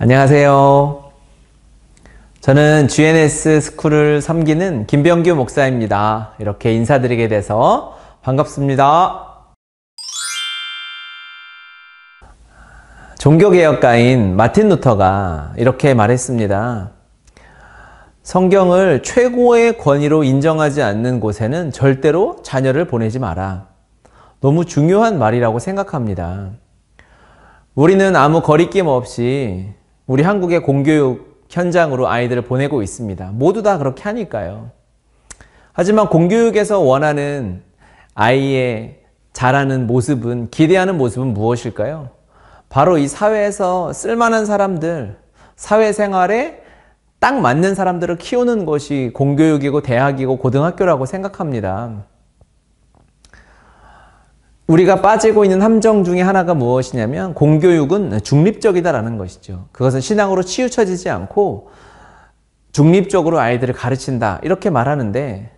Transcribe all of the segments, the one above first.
안녕하세요. 저는 GNS 스쿨을 섬기는 김병규 목사입니다. 이렇게 인사드리게 돼서 반갑습니다. 종교개혁가인 마틴 루터가 이렇게 말했습니다. 성경을 최고의 권위로 인정하지 않는 곳에는 절대로 자녀를 보내지 마라. 너무 중요한 말이라고 생각합니다. 우리는 아무 거리낌 없이 우리 한국의 공교육 현장으로 아이들을 보내고 있습니다. 모두 다 그렇게 하니까요. 하지만 공교육에서 원하는 아이의 자라는 모습은, 기대하는 모습은 무엇일까요? 바로 이 사회에서 쓸만한 사람들, 사회생활에 딱 맞는 사람들을 키우는 것이 공교육이고 대학이고 고등학교라고 생각합니다. 우리가 빠지고 있는 함정 중에 하나가 무엇이냐면 공교육은 중립적이다라는 것이죠. 그것은 신앙으로 치우쳐지지 않고 중립적으로 아이들을 가르친다 이렇게 말하는데,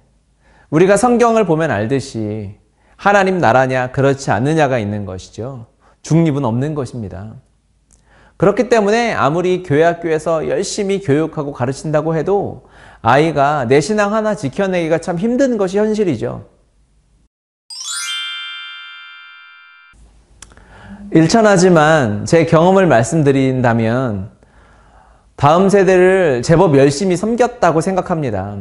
우리가 성경을 보면 알듯이 하나님 나라냐 그렇지 않느냐가 있는 것이죠. 중립은 없는 것입니다. 그렇기 때문에 아무리 교회 학교에서 열심히 교육하고 가르친다고 해도 아이가 내 신앙 하나 지켜내기가 참 힘든 것이 현실이죠. 일천하지만 제 경험을 말씀드린다면 다음 세대를 제법 열심히 섬겼다고 생각합니다.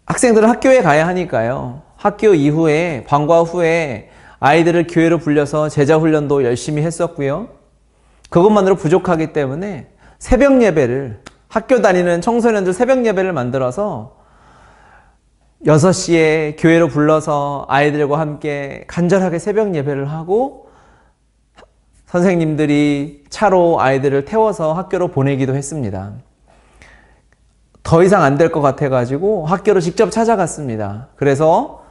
학생들은 학교에 가야 하니까요. 학교 이후에, 방과 후에 아이들을 교회로 불려서 제자훈련도 열심히 했었고요. 그것만으로 부족하기 때문에 새벽 예배를, 학교 다니는 청소년들 새벽 예배를 만들어서 6시에 교회로 불러서 아이들과 함께 간절하게 새벽 예배를 하고 선생님들이 차로 아이들을 태워서 학교로 보내기도 했습니다. 더 이상 안 될 것 같아가지고 학교로 직접 찾아갔습니다. 그래서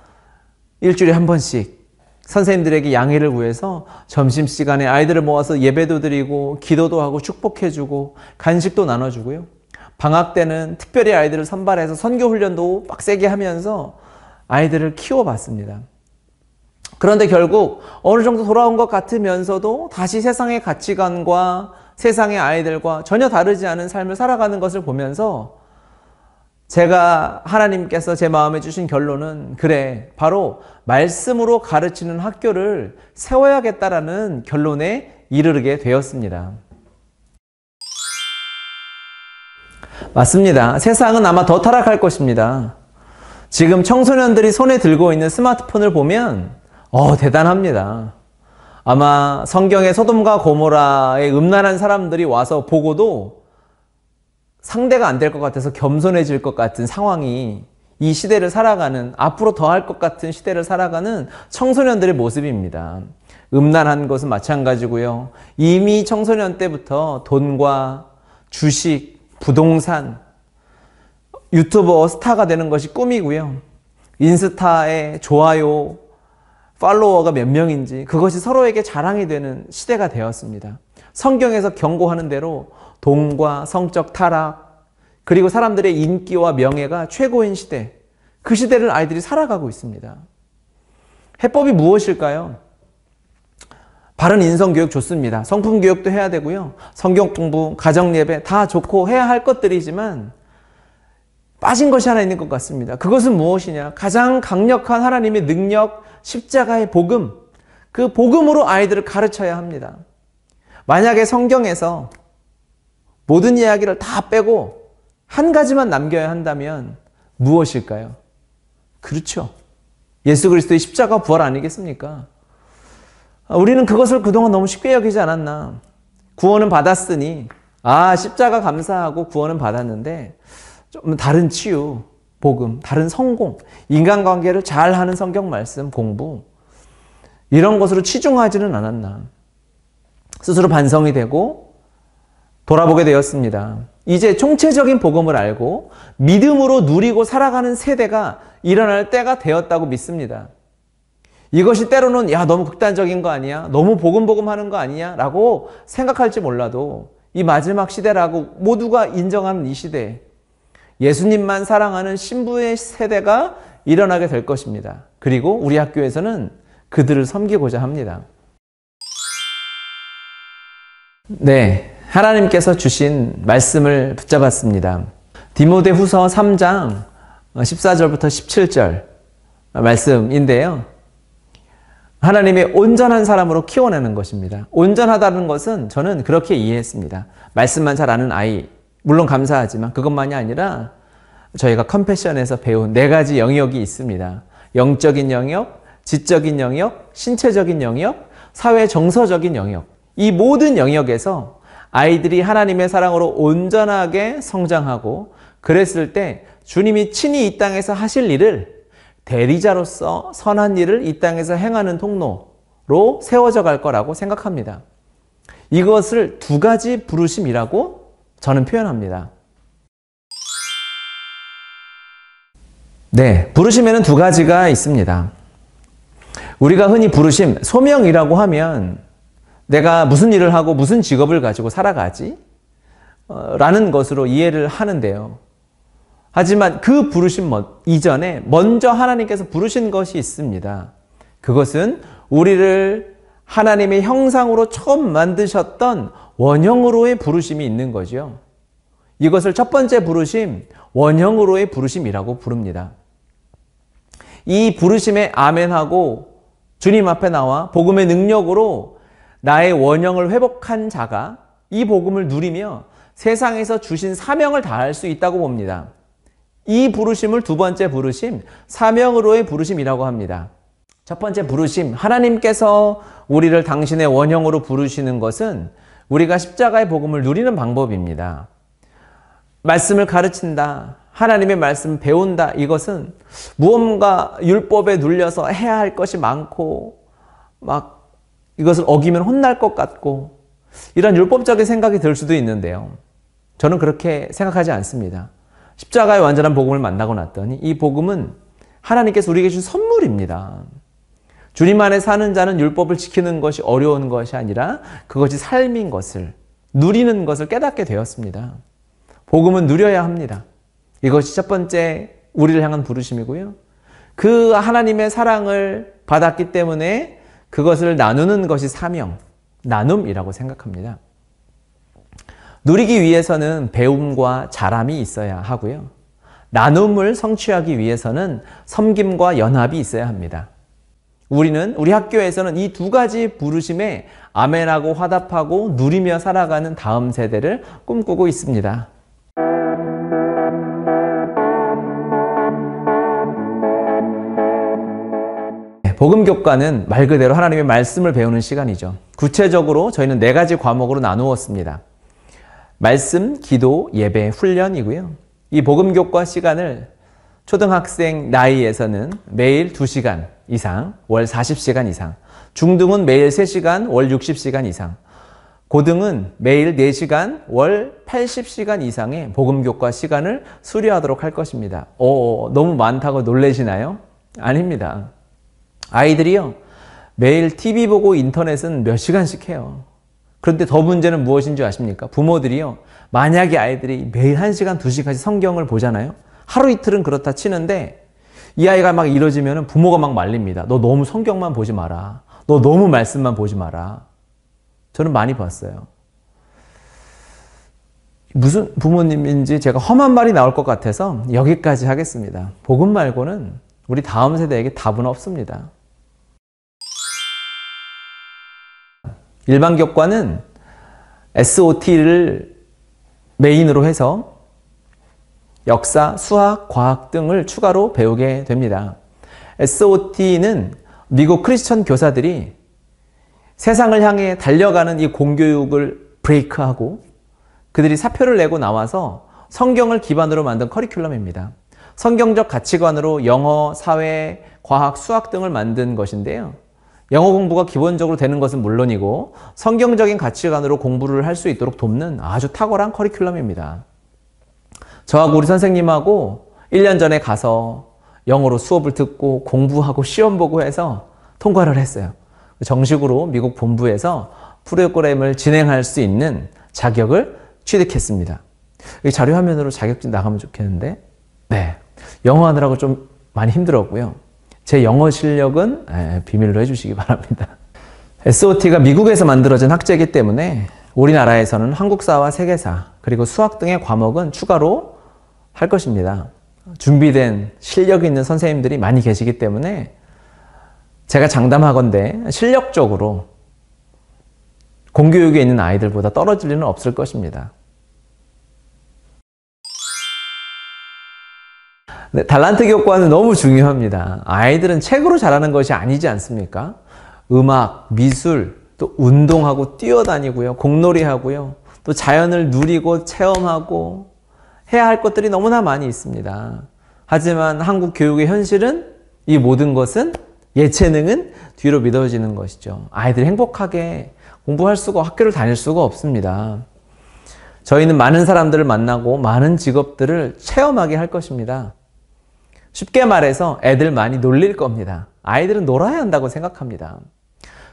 일주일에 한 번씩 선생님들에게 양해를 구해서 점심시간에 아이들을 모아서 예배도 드리고 기도도 하고 축복해주고 간식도 나눠주고요. 방학 때는 특별히 아이들을 선발해서 선교훈련도 빡세게 하면서 아이들을 키워봤습니다. 그런데 결국 어느 정도 돌아온 것 같으면서도 다시 세상의 가치관과 세상의 아이들과 전혀 다르지 않은 삶을 살아가는 것을 보면서 제가, 하나님께서 제 마음에 주신 결론은, 그래, 바로 말씀으로 가르치는 학교를 세워야겠다라는 결론에 이르게 되었습니다. 맞습니다. 세상은 아마 더 타락할 것입니다. 지금 청소년들이 손에 들고 있는 스마트폰을 보면 대단합니다. 아마 성경의 소돔과 고모라의 음란한 사람들이 와서 보고도 상대가 안 될 것 같아서 겸손해질 것 같은 상황이, 이 시대를 살아가는, 앞으로 더 할 것 같은 시대를 살아가는 청소년들의 모습입니다. 음란한 것은 마찬가지고요. 이미 청소년 때부터 돈과 주식, 부동산, 유튜버 스타가 되는 것이 꿈이고요. 인스타에 좋아요, 팔로워가 몇 명인지 그것이 서로에게 자랑이 되는 시대가 되었습니다. 성경에서 경고하는 대로 돈과 성적 타락, 그리고 사람들의 인기와 명예가 최고인 시대, 그 시대를 아이들이 살아가고 있습니다. 해법이 무엇일까요? 바른 인성교육 좋습니다. 성품교육도 해야 되고요. 성경 공부, 가정예배 다 좋고 해야 할 것들이지만 빠진 것이 하나 있는 것 같습니다. 그것은 무엇이냐? 가장 강력한 하나님의 능력, 십자가의 복음, 그 복음으로 아이들을 가르쳐야 합니다. 만약에 성경에서 모든 이야기를 다 빼고 한 가지만 남겨야 한다면 무엇일까요? 그렇죠. 예수 그리스도의 십자가 부활 아니겠습니까? 우리는 그것을 그동안 너무 쉽게 여기지 않았나. 구원은 받았으니, 십자가 감사하고 구원은 받았는데 좀 다른 치유, 복음, 다른 성공, 인간관계를 잘하는 성경 말씀 공부, 이런 것으로 치중하지는 않았나. 스스로 반성이 되고 돌아보게 되었습니다. 이제 총체적인 복음을 알고 믿음으로 누리고 살아가는 세대가 일어날 때가 되었다고 믿습니다. 이것이 때로는 너무 극단적인 거 아니야? 너무 복음 하는 거 아니야? 라고 생각할지 몰라도 이 마지막 시대라고 모두가 인정하는 이 시대에 예수님만 사랑하는 신부의 세대가 일어나게 될 것입니다. 그리고 우리 학교에서는 그들을 섬기고자 합니다. 네, 하나님께서 주신 말씀을 붙잡았습니다. 디모데후서 3장 14절부터 17절 말씀인데요. 하나님의 온전한 사람으로 키워내는 것입니다. 온전하다는 것은 저는 그렇게 이해했습니다. 말씀만 잘 아는 아이, 물론 감사하지만 그것만이 아니라 저희가 컴패션에서 배운 4가지 영역이 있습니다. 영적인 영역, 지적인 영역, 신체적인 영역, 사회 정서적인 영역. 이 모든 영역에서 아이들이 하나님의 사랑으로 온전하게 성장하고 그랬을 때 주님이 친히 이 땅에서 하실 일을 대리자로서 선한 일을 이 땅에서 행하는 통로로 세워져 갈 거라고 생각합니다. 이것을 2가지 부르심이라고 저는 표현합니다. 네, 부르심에는 2가지가 있습니다. 우리가 흔히 부르심, 소명이라고 하면 내가 무슨 일을 하고 무슨 직업을 가지고 살아가지? 라는 것으로 이해를 하는데요. 하지만 그 부르심 이전에 먼저 하나님께서 부르신 것이 있습니다. 그것은 우리를 하나님의 형상으로 처음 만드셨던 원형으로의 부르심이 있는 거죠. 이것을 첫 번째 부르심, 원형으로의 부르심이라고 부릅니다. 이 부르심에 아멘하고 주님 앞에 나와 복음의 능력으로 나의 원형을 회복한 자가 이 복음을 누리며 세상에서 주신 사명을 다할 수 있다고 봅니다. 이 부르심을 2번째 부르심, 사명으로의 부르심이라고 합니다. 첫 번째 부르심, 하나님께서 우리를 당신의 원형으로 부르시는 것은 우리가 십자가의 복음을 누리는 방법입니다. 말씀을 가르친다, 하나님의 말씀을 배운다, 이것은 무언가 율법에 눌려서 해야 할 것이 많고 막 이것을 어기면 혼날 것 같고 이런 율법적인 생각이 들 수도 있는데요. 저는 그렇게 생각하지 않습니다. 십자가의 완전한 복음을 만나고 났더니 이 복음은 하나님께서 우리에게 주신 선물입니다. 주님 안에 사는 자는 율법을 지키는 것이 어려운 것이 아니라 그것이 삶인 것을, 누리는 것을 깨닫게 되었습니다. 복음은 누려야 합니다. 이것이 첫 번째 우리를 향한 부르심이고요. 그 하나님의 사랑을 받았기 때문에 그것을 나누는 것이 사명, 나눔이라고 생각합니다. 누리기 위해서는 배움과 자람이 있어야 하고요. 나눔을 성취하기 위해서는 섬김과 연합이 있어야 합니다. 우리 학교에서는 이 2가지 부르심에 아멘하고 화답하고 누리며 살아가는 다음 세대를 꿈꾸고 있습니다. 복음교과는 말 그대로 하나님의 말씀을 배우는 시간이죠. 구체적으로 저희는 4가지 과목으로 나누었습니다. 말씀, 기도, 예배, 훈련이고요. 이 복음교과 시간을 초등학생 나이에서는 매일 2시간 이상, 월 40시간 이상, 중등은 매일 3시간, 월 60시간 이상, 고등은 매일 4시간, 월 80시간 이상의 복음교과 시간을 수료하도록 할 것입니다. 너무 많다고 놀라시나요? 아닙니다. 아이들이요, 매일 TV 보고 인터넷은 몇 시간씩 해요. 그런데 더 문제는 무엇인 줄 아십니까? 부모들이요, 만약에 아이들이 매일 1시간, 2시간씩 성경을 보잖아요. 하루 이틀은 그렇다 치는데 이 아이가 막 이러지면 부모가 막 말립니다. 너 너무 성경만 보지 마라. 너 너무 말씀만 보지 마라. 저는 많이 봤어요. 무슨 부모님인지 제가 험한 말이 나올 것 같아서 여기까지 하겠습니다. 복음 말고는 우리 다음 세대에게 답은 없습니다. 일반 교과는 SOT를 메인으로 해서 역사, 수학, 과학 등을 추가로 배우게 됩니다. SOT는 미국 크리스천 교사들이 세상을 향해 달려가는 이 공교육을 브레이크하고 그들이 사표를 내고 나와서 성경을 기반으로 만든 커리큘럼입니다. 성경적 가치관으로 영어, 사회, 과학, 수학 등을 만든 것인데요. 영어 공부가 기본적으로 되는 것은 물론이고 성경적인 가치관으로 공부를 할 수 있도록 돕는 아주 탁월한 커리큘럼입니다. 저하고 우리 선생님하고 1년 전에 가서 영어로 수업을 듣고 공부하고 시험 보고 해서 통과를 했어요. 정식으로 미국 본부에서 프로그램을 진행할 수 있는 자격을 취득했습니다. 이 자료 화면으로 자격증 나가면 좋겠는데, 네, 영어 하느라고 좀 많이 힘들었고요. 제 영어 실력은 비밀로 해주시기 바랍니다. SOT가 미국에서 만들어진 학제이기 때문에 우리나라에서는 한국사와 세계사, 그리고 수학 등의 과목은 추가로 할 것입니다. 준비된 실력 있는 선생님들이 많이 계시기 때문에 제가 장담하건대 실력적으로 공교육에 있는 아이들보다 떨어질 리는 없을 것입니다. 네, 달란트 교과는 너무 중요합니다. 아이들은 책으로 자라는 것이 아니지 않습니까? 음악, 미술, 또 운동하고 뛰어다니고요. 공놀이 하고요. 또 자연을 누리고 체험하고 해야 할 것들이 너무나 많이 있습니다. 하지만 한국 교육의 현실은 이 모든 것은 예체능은 뒤로 미뤄지는 것이죠. 아이들이 행복하게 공부할 수가, 학교를 다닐 수가 없습니다. 저희는 많은 사람들을 만나고 많은 직업들을 체험하게 할 것입니다. 쉽게 말해서 애들 많이 놀릴 겁니다. 아이들은 놀아야 한다고 생각합니다.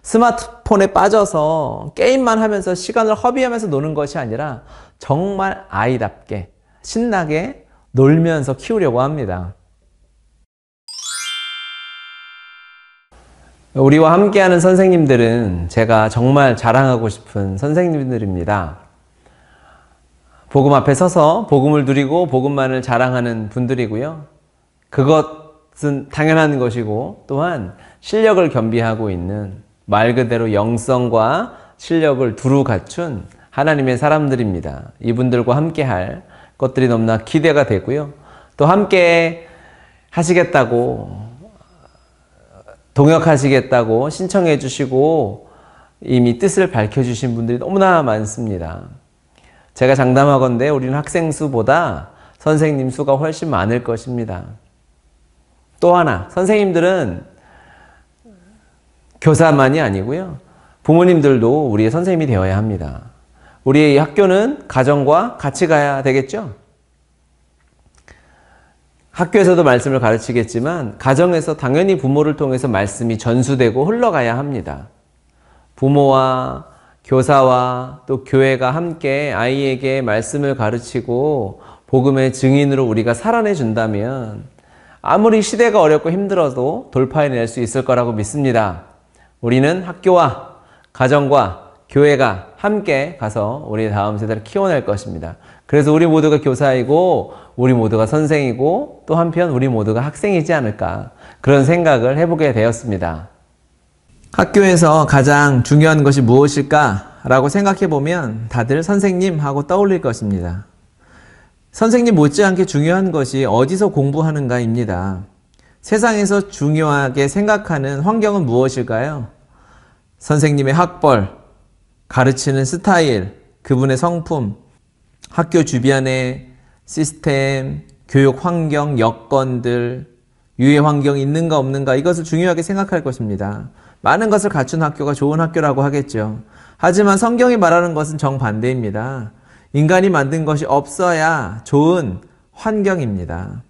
스마트폰에 빠져서 게임만 하면서 시간을 허비하면서 노는 것이 아니라 정말 아이답게 신나게 놀면서 키우려고 합니다. 우리와 함께하는 선생님들은 제가 정말 자랑하고 싶은 선생님들입니다. 복음 앞에 서서 복음을 누리고 복음만을 자랑하는 분들이고요. 그것은 당연한 것이고 또한 실력을 겸비하고 있는 말 그대로 영성과 실력을 두루 갖춘 하나님의 사람들입니다. 이분들과 함께할 것들이 너무나 기대가 되고요. 또 함께 하시겠다고 동역하시겠다고 신청해 주시고 이미 뜻을 밝혀주신 분들이 너무나 많습니다. 제가 장담하건대 우리는 학생 수보다 선생님 수가 훨씬 많을 것입니다. 또 하나, 선생님들은 교사만이 아니고요. 부모님들도 우리의 선생님이 되어야 합니다. 우리의 학교는 가정과 같이 가야 되겠죠? 학교에서도 말씀을 가르치겠지만 가정에서 당연히 부모를 통해서 말씀이 전수되고 흘러가야 합니다. 부모와 교사와 또 교회가 함께 아이에게 말씀을 가르치고 복음의 증인으로 우리가 살아내 준다면 아무리 시대가 어렵고 힘들어도 돌파해낼 수 있을 거라고 믿습니다. 우리는 학교와 가정과 교회가 함께 가서 우리 다음 세대를 키워낼 것입니다. 그래서 우리 모두가 교사이고 우리 모두가 선생이고 또 한편 우리 모두가 학생이지 않을까 그런 생각을 해보게 되었습니다. 학교에서 가장 중요한 것이 무엇일까? 라고 생각해 보면 다들 선생님 하고 떠올릴 것입니다. 선생님 못지않게 중요한 것이 어디서 공부하는가입니다. 세상에서 중요하게 생각하는 환경은 무엇일까요? 선생님의 학벌, 가르치는 스타일, 그분의 성품, 학교 주변의 시스템, 교육 환경, 여건들, 유해 환경이 있는가 없는가 이것을 중요하게 생각할 것입니다. 많은 것을 갖춘 학교가 좋은 학교라고 하겠죠. 하지만 성경이 말하는 것은 정반대입니다. 인간이 만든 것이 없어야 좋은 환경입니다.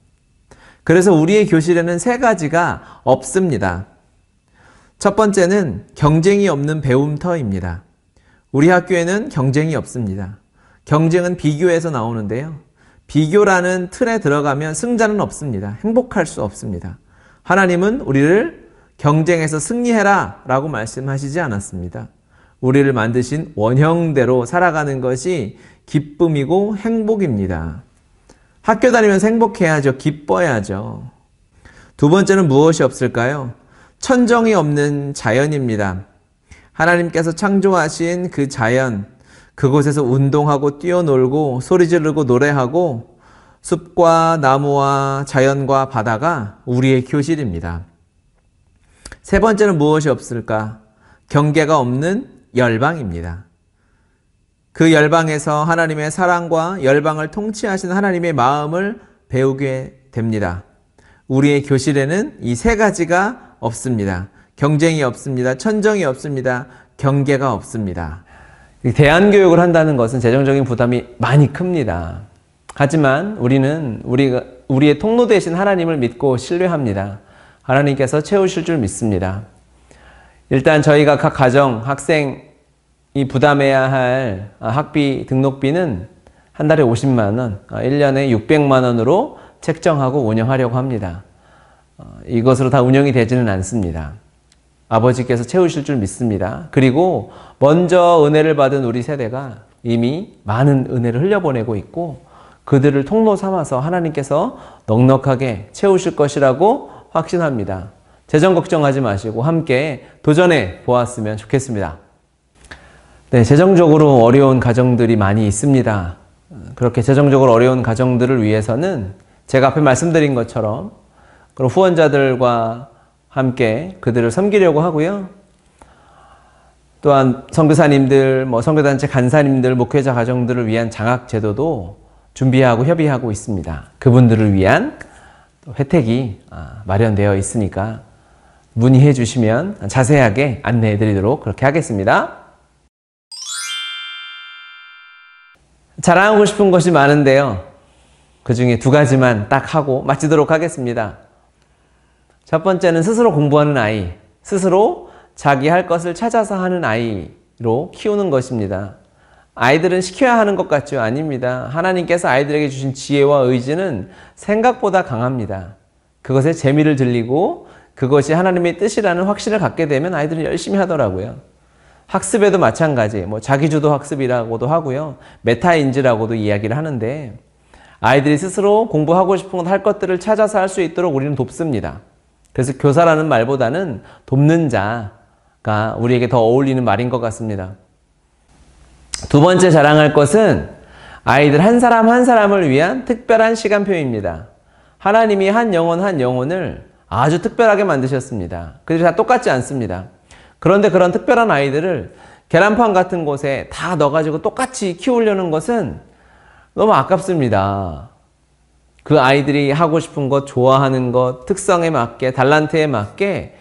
그래서 우리의 교실에는 세 가지가 없습니다. 첫 번째는 경쟁이 없는 배움터입니다. 우리 학교에는 경쟁이 없습니다. 경쟁은 비교에서 나오는데요. 비교라는 틀에 들어가면 승자는 없습니다. 행복할 수 없습니다. 하나님은 우리를 경쟁에서 승리해라 라고 말씀하시지 않았습니다. 우리를 만드신 원형대로 살아가는 것이 기쁨이고 행복입니다. 학교 다니면서 행복해야죠. 기뻐야죠. 두 번째는 무엇이 없을까요? 천정이 없는 자연입니다. 하나님께서 창조하신 그 자연, 그곳에서 운동하고 뛰어놀고 소리 지르고 노래하고 숲과 나무와 자연과 바다가 우리의 교실입니다. 세 번째는 무엇이 없을까? 경계가 없는 열방입니다. 그 열방에서 하나님의 사랑과 열방을 통치하신 하나님의 마음을 배우게 됩니다. 우리의 교실에는 이 세 가지가 없습니다. 경쟁이 없습니다. 천정이 없습니다. 경계가 없습니다. 대안교육을 한다는 것은 재정적인 부담이 많이 큽니다. 하지만 우리는 우리의 통로 되신 하나님을 믿고 신뢰합니다. 하나님께서 채우실 줄 믿습니다. 일단 저희가 각 가정, 학생이 부담해야 할 학비 등록비는 한 달에 50만 원, 1년에 600만 원으로 책정하고 운영하려고 합니다. 이것으로 다 운영이 되지는 않습니다. 아버지께서 채우실 줄 믿습니다. 그리고 먼저 은혜를 받은 우리 세대가 이미 많은 은혜를 흘려보내고 있고 그들을 통로 삼아서 하나님께서 넉넉하게 채우실 것이라고 확신합니다. 재정 걱정하지 마시고 함께 도전해 보았으면 좋겠습니다. 네, 재정적으로 어려운 가정들이 많이 있습니다. 그렇게 재정적으로 어려운 가정들을 위해서는 제가 앞에 말씀드린 것처럼 그런 후원자들과 함께 그들을 섬기려고 하고요. 또한 선교사님들, 선교단체 간사님들, 목회자 가정들을 위한 장학제도도 준비하고 협의하고 있습니다. 그분들을 위한 혜택이 마련되어 있으니까 문의해 주시면 자세하게 안내해 드리도록 그렇게 하겠습니다. 자랑하고 싶은 것이 많은데요. 그 중에 2가지만 딱 하고 마치도록 하겠습니다. 첫 번째는 스스로 공부하는 아이, 스스로 자기 할 것을 찾아서 하는 아이로 키우는 것입니다. 아이들은 시켜야 하는 것 같죠? 아닙니다. 하나님께서 아이들에게 주신 지혜와 의지는 생각보다 강합니다. 그것에 재미를 들리고 그것이 하나님의 뜻이라는 확신을 갖게 되면 아이들은 열심히 하더라고요. 학습에도 마찬가지, 자기주도 학습이라고도 하고요. 메타인지라고도 이야기를 하는데 아이들이 스스로 공부하고 싶은 할 것들을 찾아서 할 수 있도록 우리는 돕습니다. 그래서 교사라는 말보다는 돕는 자가 우리에게 더 어울리는 말인 것 같습니다. 2번째 자랑할 것은 아이들 한 사람 한 사람을 위한 특별한 시간표입니다. 하나님이 한 영혼을 아주 특별하게 만드셨습니다. 그들이 다 똑같지 않습니다. 그런데 그런 특별한 아이들을 계란판 같은 곳에 다 넣어가지고 똑같이 키우려는 것은 너무 아깝습니다. 그 아이들이 하고 싶은 것, 좋아하는 것, 특성에 맞게, 달란트에 맞게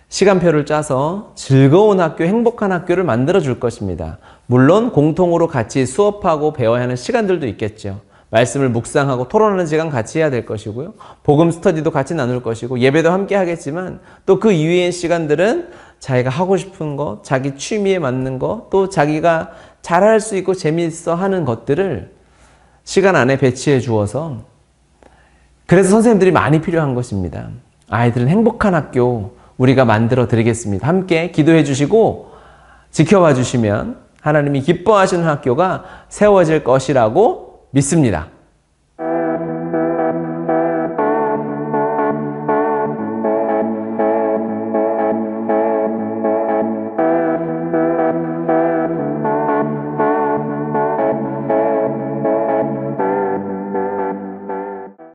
시간표를 짜서 즐거운 학교, 행복한 학교를 만들어 줄 것입니다. 물론 공통으로 같이 수업하고 배워야 하는 시간들도 있겠죠. 말씀을 묵상하고 토론하는 시간 같이 해야 될 것이고요. 복음 스터디도 같이 나눌 것이고 예배도 함께 하겠지만 또 그 이외의 시간들은 자기가 하고 싶은 것, 자기 취미에 맞는 것, 또 자기가 잘할 수 있고 재미있어 하는 것들을 시간 안에 배치해 주어서 그래서 선생님들이 많이 필요한 것입니다. 아이들은 행복한 학교 우리가 만들어 드리겠습니다. 함께 기도해 주시고 지켜봐 주시면 하나님이 기뻐하시는 학교가 세워질 것이라고 믿습니다.